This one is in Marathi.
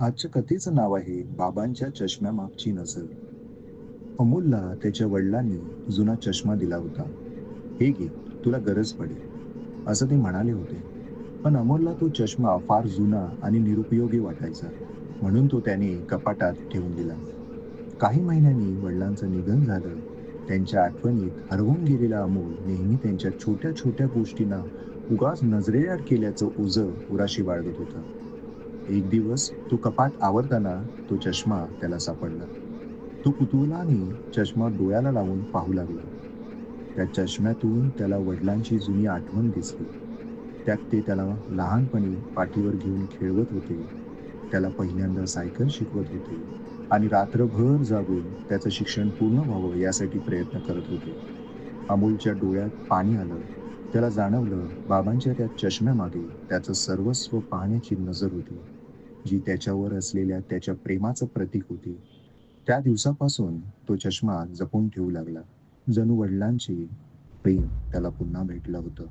आजच्या कथेचं नाव आहे बाबांच्या चष्म्यामागची नजर. अमोलला त्याच्या वडिलांनी जुना चष्मा दिला होता. "हे घे, तुला गरज पडेल," असं ते म्हणाले होते. पण अमोलला तो चष्मा फार जुना आणि निरुपयोगी वाटायचा. म्हणून तो त्याने कपाटात ठेवून दिला. काही महिन्यांनी वडिलांचं निधन झालं. त्यांच्या आठवणीत हरवून गेलेला अमोल नेहमी त्यांच्या छोट्या-छोट्या गोष्टींना उगाच नजरेआड केल्याचं ओझं उराशी बाळगत होता. एक दिवस तो कपाट आवरताना तो चष्मा त्याला सापडला. तो कुतूहलाने चष्मा डोळ्याला लावून पाहू लागला. त्या चष्म्यातून त्याला वडिलांची जुनी आठवण दिसली. त्यात ते त्याला लहानपणी पाठीवर घेऊन खेळवत होते. त्याला पहिल्यांदा सायकल शिकवत होते आणि रात्रभर जागून त्याचं शिक्षण पूर्ण व्हावं यासाठी प्रयत्न करत होते. अमोलच्या डोळ्यात पाणी आलं. त्याला जाणवलं बाबांच्या त्या चष्म्यामागे त्याचं सर्वस्व पाहण्याची नजर होती, जी त्याच्यावर असलेल्या त्याच्या प्रेमाचं प्रतीक होती. त्या दिवसापासून तो चष्मा जपून ठेवू लागला. जणू वडिलांचे प्रेम त्याला पुन्हा भेटलं होतं.